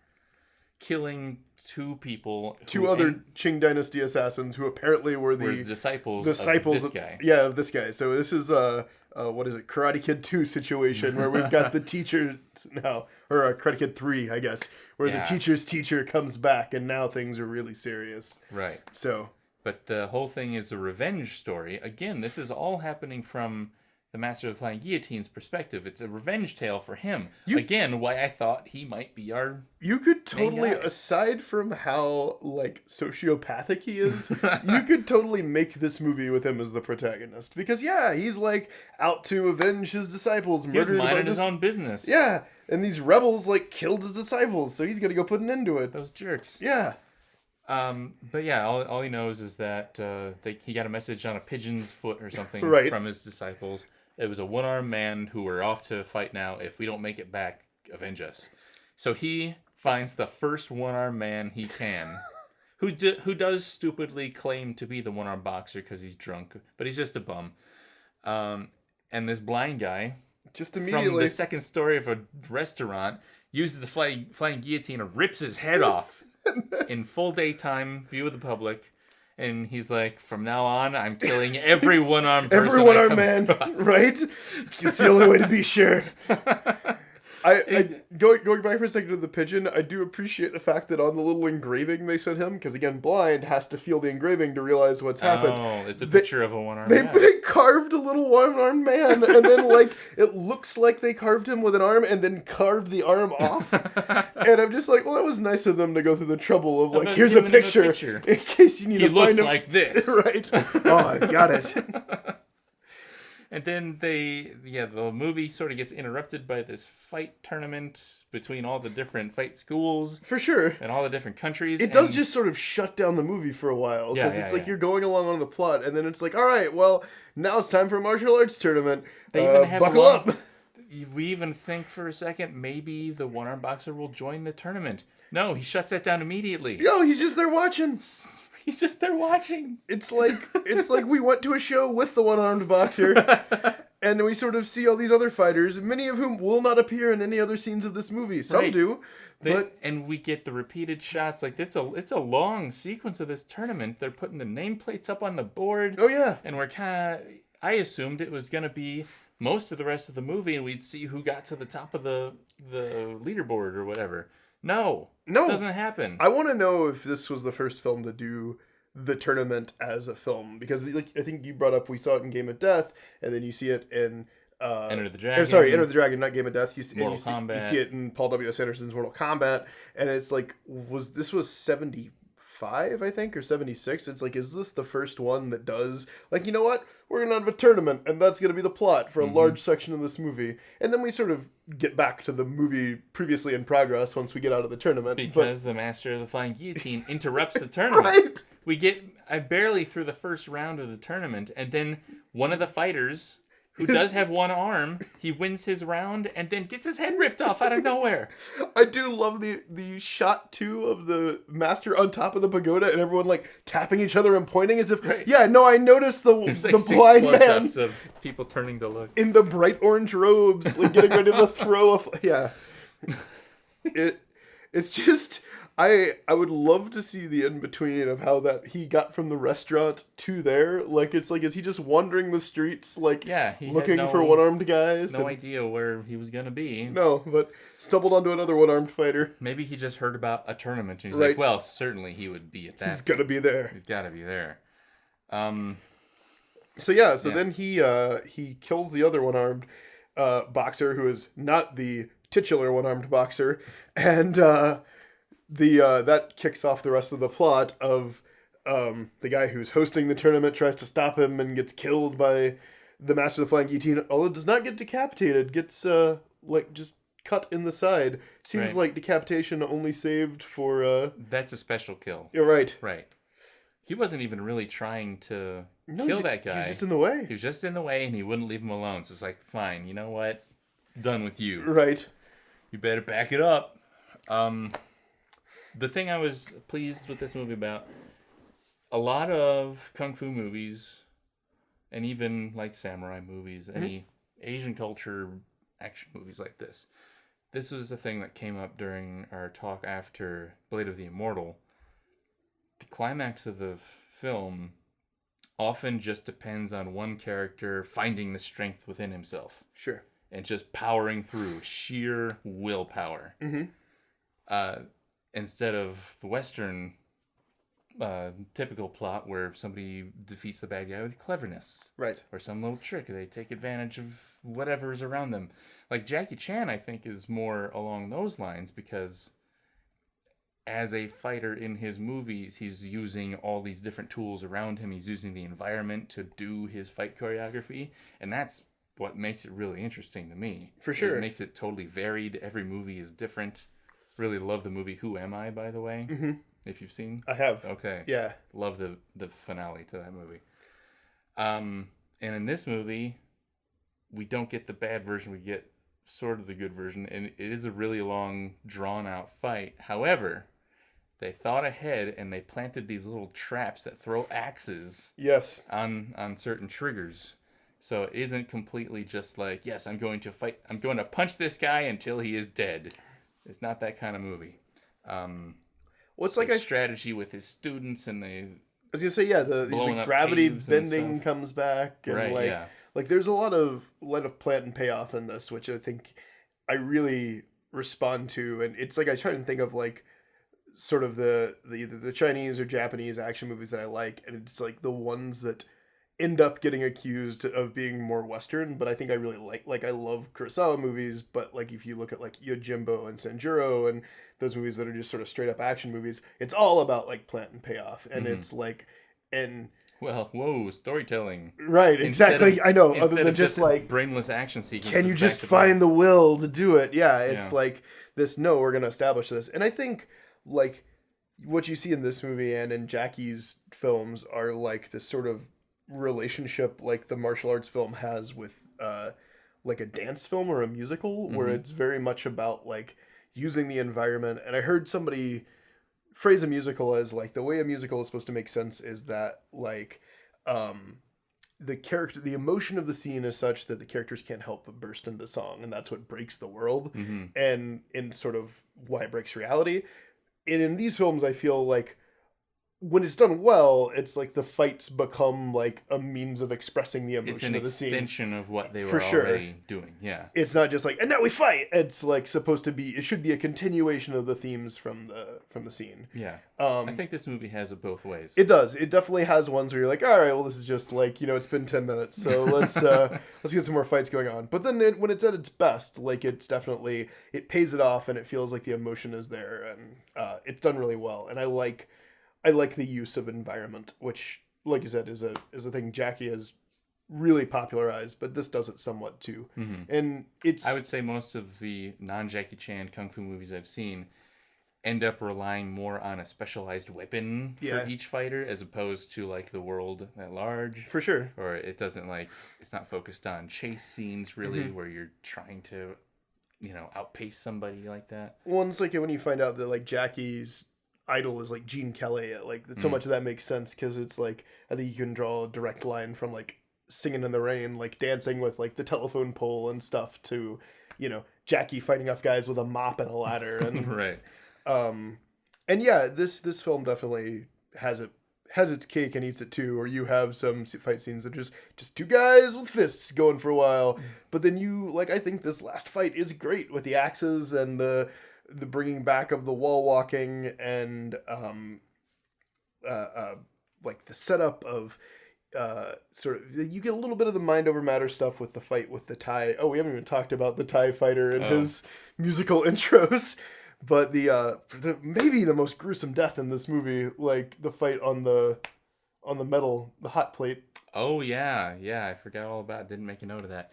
S2: killing two people.
S3: two other Qing Dynasty assassins who apparently were the
S2: disciples
S3: disciples
S2: of this guy.
S3: Yeah, of this guy. So this is what is it, Karate Kid 2 situation where we've got the teacher now, or Karate Kid 3, I guess, where the
S2: Yeah.
S3: teacher's teacher comes back and now things are really serious.
S2: Right.
S3: So
S2: But the whole thing is a revenge story. Again, this is all happening from the Master of the Flying Guillotine's perspective. It's a revenge tale for him. Again, why I thought he might be our...
S3: you could totally,
S2: guy.
S3: aside from how, like, sociopathic he is, you could totally make this movie with him as the protagonist. Because, yeah, he's, like, out to avenge his disciples.
S2: He was
S3: murdered by
S2: minding his
S3: this...
S2: own business.
S3: Yeah, and these rebels, like, killed his disciples, so he's gonna go put an end to it.
S2: Those jerks.
S3: Yeah.
S2: But yeah, all he knows is that he got a message on a pigeon's foot or something
S3: Right.
S2: from his disciples. It was a one-armed man who we're off to fight now. If we don't make it back, avenge us. So he finds the first one-armed man he can, who does stupidly claim to be the one-armed boxer because he's drunk, but he's just a bum. And this blind guy,
S3: Just
S2: from
S3: immediately.
S2: the second story of a restaurant, uses the flying guillotine and rips his head off in full daytime view of the public. And he's like, from now on, I'm killing every one-armed person.
S3: Every one-armed man, right? It's the only way to be sure. Going back for a second to the pigeon, I do appreciate the fact that on the little engraving they sent him, because again, blind has to feel the engraving to realize what's happened.
S2: Oh, it's a picture of a one-armed
S3: They,
S2: man.
S3: they carved a little one-armed man, and then like it looks like they carved him with an arm, and then carved the arm off. And I'm just like, well, that was nice of them to go through the trouble of like,
S2: About
S3: here's a
S2: giving him a
S3: picture,
S2: picture.
S3: in case you need
S2: He
S3: to
S2: looks
S3: find him.
S2: like this.
S3: Right? Oh, I got it.
S2: And then the movie sort of gets interrupted by this fight tournament between all the different fight schools
S3: For sure.
S2: and all the different countries.
S3: It does
S2: and-
S3: just sort of shut down the movie for a while, because
S2: Yeah,
S3: it's
S2: yeah,
S3: like
S2: yeah.
S3: you're going along on the plot, and then it's like, all right, well, now it's time for a martial arts tournament.
S2: They even have
S3: buckle up.
S2: We even think for a second maybe the one-armed boxer will join the tournament. No, he shuts that down immediately.
S3: Yo, he's just there watching.
S2: He's just there watching.
S3: It's like we went to a show with the one-armed boxer, and we sort of see all these other fighters, many of whom will not appear in any other scenes of this movie. Some
S2: Right.
S3: do, but
S2: And we get the repeated shots. Like it's a long sequence of this tournament. They're putting the nameplates up on the board.
S3: oh yeah,
S2: And we're kind of... I assumed it was going to be most of the rest of the movie, and we'd see who got to the top of the leaderboard or whatever. No.
S3: No.
S2: It doesn't happen.
S3: I want to know if this was the first film to do the tournament as a film, because like I think you brought up, we saw it in Game of Death, and then you see it in
S2: Enter the Dragon.
S3: Enter the Dragon, not Game of Death. You see
S2: Mortal
S3: it in Paul W.S. Anderson's Mortal Kombat, and it's like, this was 75, I think, or 76. It's like, is this the first one that does, like, you know what? We're going to have a tournament, and that's going to be the plot for a large section of this movie. And then we sort of get back to the movie previously in progress once we get out of the tournament.
S2: Because the Master of the Flying Guillotine interrupts the tournament.
S3: Right.
S2: We get barely through the first round of the tournament, and then one of the fighters who does have one arm. He wins his round and then gets his head ripped off out of nowhere.
S3: I do love the shot too of the master on top of the pagoda and everyone like tapping each other and pointing as if I noticed
S2: There's like
S3: the
S2: 6
S3: blind man
S2: close-ups of people turning to look
S3: in the bright orange robes, like getting ready to throw It's just I would love to see the in between of how that he got from the restaurant to there. Like it's like, is he just wandering the streets like looking for one-armed guys?
S2: No idea where he was gonna be.
S3: No, but stumbled onto another one-armed fighter.
S2: Maybe he just heard about a tournament and he's like, well, certainly he would be at that.
S3: He's gotta be there.
S2: He's gotta be there.
S3: Then he kills the other one-armed boxer who is not the titular one-armed boxer, and that kicks off the rest of the plot of the guy who's hosting the tournament tries to stop him and gets killed by the master of the Flying Guillotine, although does not get decapitated, gets just cut in the side. Seems like decapitation only saved for
S2: that's a special kill.
S3: You're right.
S2: Right. He wasn't even really trying to kill that guy.
S3: He was just in the way.
S2: He was just in the way and he wouldn't leave him alone. So it's like, fine, you know what? Done with you.
S3: Right.
S2: You better back it up. The thing I was pleased with this movie about, a lot of kung fu movies, and even like samurai movies, any Asian culture action movies like this. This was the thing that came up during our talk after Blade of the Immortal. The climax of the film often just depends on one character finding the strength within himself.
S3: Sure. And
S2: just powering through, sheer willpower. Instead of the Western typical plot where somebody defeats the bad guy with cleverness.
S3: Right.
S2: Or some little trick. They take advantage of whatever's around them. Like Jackie Chan, I think, is more along those lines because as a fighter in his movies, he's using all these different tools around him. He's using the environment to do his fight choreography. And that's what makes it really interesting to me.
S3: For sure.
S2: It makes it totally varied. Every movie is different. Really love the movie Who Am I, by the way? Mm-hmm. If you've seen.
S3: I have.
S2: Okay.
S3: Yeah.
S2: Love the finale to that movie. And in this movie, we don't get the bad version. We get sort of the good version. And it is a really long, drawn-out fight. However, they thought ahead and they planted these little traps that throw axes on certain triggers. So it isn't completely just like, yes, I'm going to fight. I'm going to punch this guy until he is dead. It's not that kind of movie.
S3: What's like a
S2: strategy with his students, and they.
S3: I was gonna say, the gravity bending comes back, and like there's a lot of plant and payoff in this, which I think I really respond to, and it's like I try and think of like sort of the either the Chinese or Japanese action movies that I like, and it's like the ones that end up getting accused of being more Western, but I think I really like I love Kurosawa movies, but like if you look at like Yojimbo and Sanjuro and those movies that are just sort of straight up action movies, it's all about like plant and payoff, and it's like
S2: storytelling.
S3: Right, exactly. I know, other than just like
S2: brainless action sequences.
S3: Can you just find the will to do it? Yeah, it's like this, no, we're going to establish this. And I think like what you see in this movie and in Jackie's films are like this sort of relationship like the martial arts film has with like a dance film or a musical, where it's very much about like using the environment. And I heard somebody phrase a musical as like the way a musical is supposed to make sense is that like the emotion of the scene is such that the characters can't help but burst into song, and that's what breaks the world and in sort of why it breaks reality. And in these films I feel like when it's done well, it's like the fights become like a means of expressing the emotion of the scene.
S2: It's an extension of what they were already doing. Yeah.
S3: It's not just like, and now we fight. It's like supposed to be, it should be a continuation of the themes from the scene.
S2: Yeah. I think this movie has it both ways.
S3: It does. It definitely has ones where you're like, all right, well, this is just like, it's been 10 minutes. So let's get some more fights going on. But then when it's at its best, like it's definitely, it pays it off and it feels like the emotion is there, and it's done really well. And I like the use of environment, which, like you said, is a thing Jackie has really popularized, but this does it somewhat too. And I
S2: would say most of the non-Jackie Chan kung fu movies I've seen, end up relying more on a specialized weapon
S3: Yeah.
S2: for each fighter as opposed to like the world at large.
S3: For sure.
S2: Or it doesn't it's not focused on chase scenes really where you're trying to, outpace somebody like that.
S3: Well, it's like when you find out that like Jackie's idol is like Gene Kelly, like so much of that makes sense because it's like I think you can draw a direct line from like Singing in the Rain, like dancing with like the telephone pole and stuff to, Jackie fighting off guys with a mop and a ladder and
S2: Right.
S3: And yeah, this film definitely has its cake and eats it too. Or you have some fight scenes that are just two guys with fists going for a while, but then I think this last fight is great with the axes and the bringing back of the wall walking and like the setup of sort of you get a little bit of the mind over matter stuff with the fight with the Thai. Oh, we haven't even talked about the Thai fighter and his musical intros. But maybe the most gruesome death in this movie, like the fight on the metal, the hot plate.
S2: Oh yeah, I forgot all about. Didn't make a note of that.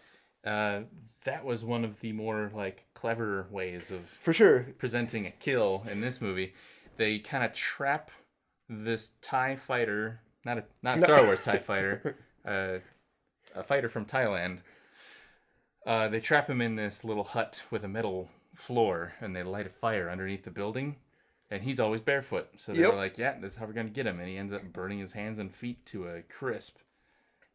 S2: That was one of the more clever ways of
S3: For sure
S2: presenting a kill in this movie. They kind of trap this Thai fighter, not Star Wars Thai fighter, a fighter from Thailand. They trap him in this little hut with a metal floor, and they light a fire underneath the building, and he's always barefoot. So they were like, yeah, this is how we're going to get him. And he ends up burning his hands and feet to a crisp,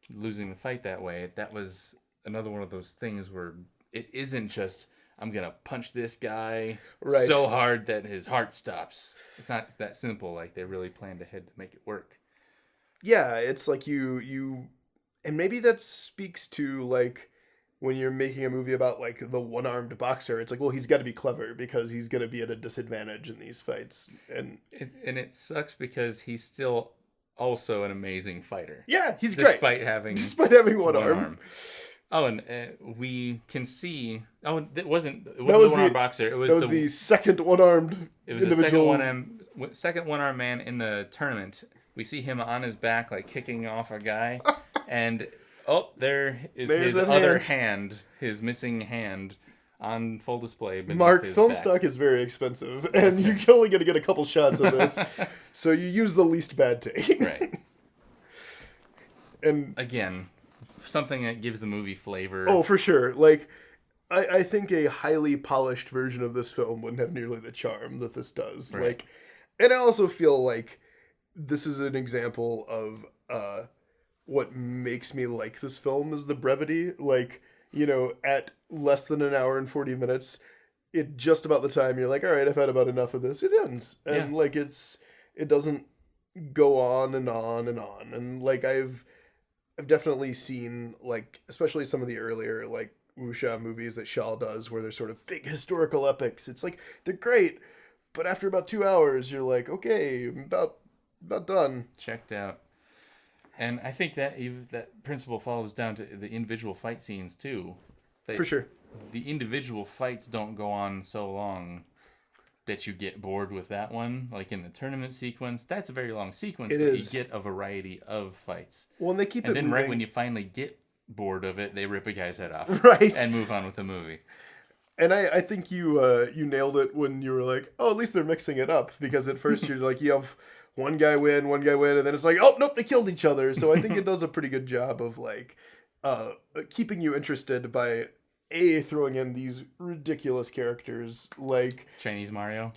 S2: losing the fight that way. That was another one of those things where it isn't just, I'm going to punch this guy so hard that his heart stops. It's not that simple. Like, they really planned ahead to make it work.
S3: Yeah, it's like you and maybe that speaks to like when you're making a movie about like the one-armed boxer, it's like, well, he's got to be clever because he's going to be at a disadvantage in these fights. And
S2: it sucks because he's still also an amazing fighter.
S3: Yeah, he's
S2: despite
S3: great. Despite having one arm.
S2: Oh, and we can see. Oh, it wasn't the one-armed boxer. It was
S3: the second one-armed.
S2: It was individual. The second one-armed man in the tournament. We see him on his back, like kicking off a guy, and there's his other hand, his missing hand, on full display.
S3: Mark, film stock is very expensive, and you're only going to get a couple shots of this, so you use the least bad take.
S2: Right.
S3: And
S2: again, something that gives the movie flavor.
S3: Oh, for sure. Like, I think a highly polished version of this film wouldn't have nearly the charm that this does.
S2: Right.
S3: Like, and I also feel like this is an example of what makes me like this film is the brevity. Like, at less than an hour and 40 minutes, it just about the time you're like, all right, I've had about enough of this, it ends. And like it doesn't go on and on and on. And like I've definitely seen, like, especially some of the earlier like wuxia movies that Shaw does where they're sort of big historical epics. It's like they're great, but after about 2 hours you're like, okay, I'm about done.
S2: Checked out. And I think that that principle follows down to the individual fight scenes too.
S3: For sure.
S2: The individual fights don't go on so long that you get bored with that one. Like in the tournament sequence, that's a very long sequence, but you get a variety of fights.
S3: Well, and they keep it moving.
S2: And then right when you finally get bored of it, they rip a guy's head off.
S3: Right.
S2: And move on with the movie.
S3: And I think you nailed it when you were like, oh, at least they're mixing it up. Because at first you're like, you have one guy win, and then it's like, oh, nope, they killed each other. So I think it does a pretty good job of like keeping you interested by throwing in these ridiculous characters like
S2: Chinese Mario,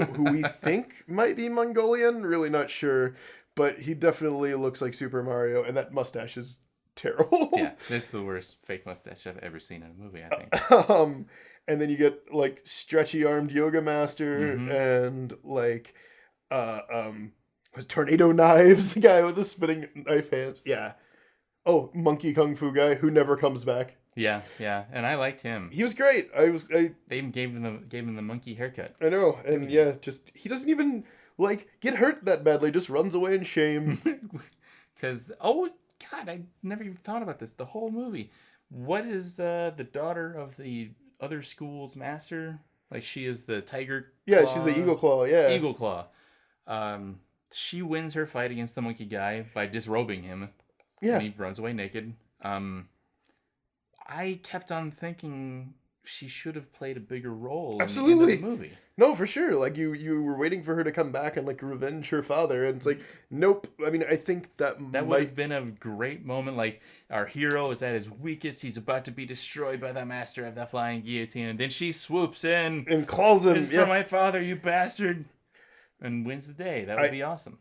S3: who we think might be Mongolian, really not sure, but he definitely looks like Super Mario, and that mustache is terrible.
S2: Yeah, this is the worst fake mustache I've ever seen in a movie, I think.
S3: And then you get like stretchy armed yoga master and like tornado knives, the guy with the spinning knife hands. Yeah. Oh, monkey kung fu guy who never comes back.
S2: Yeah, and I liked him.
S3: He was great. They
S2: even gave him the monkey haircut.
S3: I know, and just he doesn't even like get hurt that badly. Just runs away in shame.
S2: Because God, I never even thought about this. The whole movie. What is the daughter of the other school's master? Like she is the tiger.
S3: Yeah, she's the eagle claw. Yeah,
S2: eagle claw. She wins her fight against the monkey guy by disrobing him.
S3: Yeah,
S2: and he runs away naked. I kept on thinking she should have played a bigger role
S3: Absolutely.
S2: in the movie.
S3: No, for sure. Like you were waiting for her to come back and like revenge her father, and it's like, nope. I mean, I think that
S2: would have been a great moment. Like, our hero is at his weakest. He's about to be destroyed by the master of the Flying Guillotine, and then she swoops in
S3: and calls him.
S2: "It's for my father, you bastard," and wins the day. That would be awesome.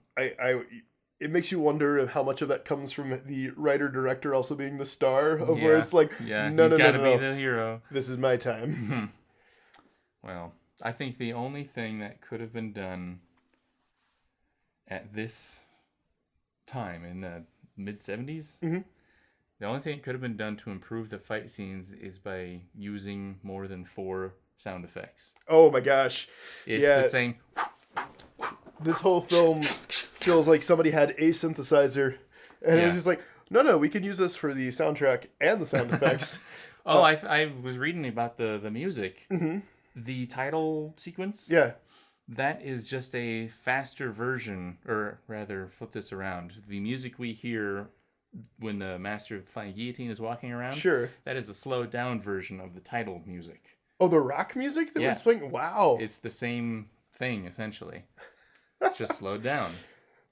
S3: It makes you wonder of how much of that comes from the writer director also being the star of where it's like,
S2: he's
S3: no,
S2: gotta be the hero.
S3: This is my time.
S2: Well, I think the only thing that could have been done at this time in the mid-70s, the only thing that could have been done to improve the fight scenes is by using more than 4 sound effects.
S3: Oh my gosh.
S2: It's the same.
S3: This whole film feels like somebody had a synthesizer and it was just like, no, we can use this for the soundtrack and the sound effects.
S2: I was reading about the music. The title sequence.
S3: Yeah.
S2: That is just a faster version, or rather, flip this around. The music we hear when the Master of the Flying Guillotine is walking around,
S3: sure,
S2: that is a slowed down version of the title music.
S3: Oh, the rock music that was playing? Wow.
S2: It's the same thing, essentially. It's just slowed down.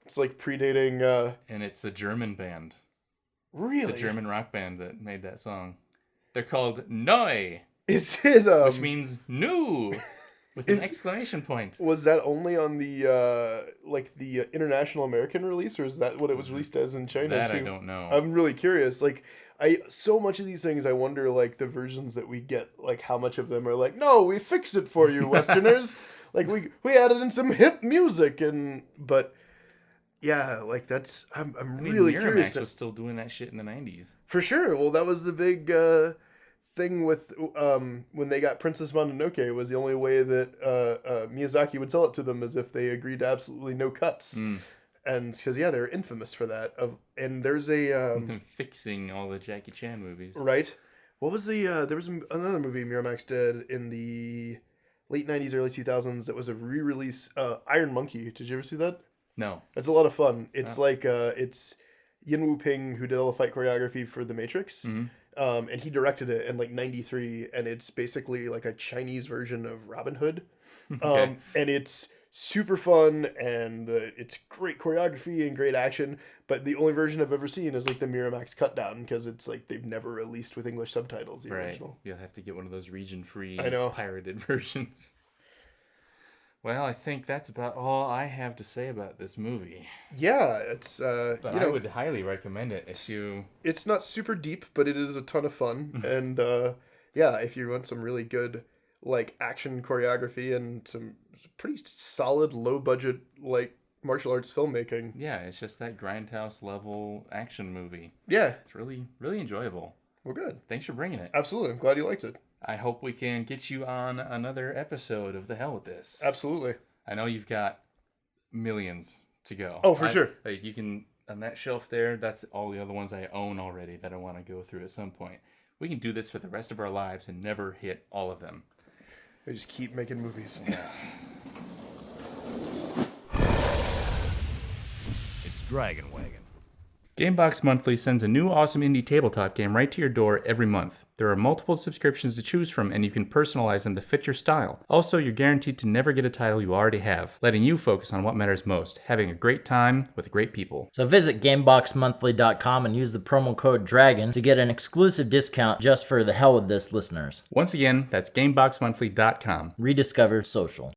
S3: It's like predating...
S2: And it's a German band.
S3: Really?
S2: It's a German rock band that made that song. They're called Neu.
S3: Is it...
S2: which means new. With an exclamation point. Was
S3: that only on the the international American release, or is that what it was released as in China
S2: that
S3: too?
S2: I don't know.
S3: I'm really curious. Like, so much of these things, I wonder, like, the versions that we get, like, how much of them are like, no, we fixed it for you, Westerners. Like, we added in some hip music, but yeah, like, that's I'm really curious.
S2: Miramax was still doing that shit in the 90s.
S3: For sure. Well, that was the big thing with when they got Princess Mononoke. Was the only way that Miyazaki would sell it to them is if they agreed to absolutely no cuts. And because they're infamous for that. And there's a
S2: fixing all the Jackie Chan movies.
S3: Right. What was the there was another movie Miramax did in the late 90s, early 2000s that was a re-release, Iron Monkey. Did you ever see that?
S2: No.
S3: It's a lot of fun. It's it's Yin Wu Ping who did all the fight choreography for The Matrix. And he directed it in like 93, and it's basically like a Chinese version of Robin Hood. And it's super fun, and it's great choreography and great action, but the only version I've ever seen is like the Miramax cut down, because it's like they've never released with English subtitles the original.
S2: You'll have to get one of those region-free pirated versions. Well, I think that's about all I have to say about this movie.
S3: Yeah, it's
S2: but I would highly recommend it if you...
S3: It's not super deep, but it is a ton of fun. And if you want some really good like action choreography and some pretty solid low budget like martial arts filmmaking.
S2: Yeah, it's just that grindhouse level action movie.
S3: Yeah.
S2: It's really, really enjoyable.
S3: Well, good.
S2: Thanks for bringing it.
S3: Absolutely. I'm glad you liked it.
S2: I hope we can get you on another episode of The Hell With This.
S3: Absolutely.
S2: I know you've got millions to go.
S3: Oh, for sure.
S2: Like, you can, on that shelf there, that's all the other ones I own already that I want to go through at some point. We can do this for the rest of our lives and never hit all of them.
S3: They just keep making movies.
S2: Yeah.
S1: It's Dragon Wagon.
S2: Gamebox Monthly sends a new awesome indie tabletop game right to your door every month. There are multiple subscriptions to choose from, and you can personalize them to fit your style. Also, you're guaranteed to never get a title you already have, letting you focus on what matters most, having a great time with great people.
S5: So visit GameboxMonthly.com and use the promo code DRAGON to get an exclusive discount just for The Hell With This listeners.
S2: Once again, that's GameboxMonthly.com.
S5: Rediscover social.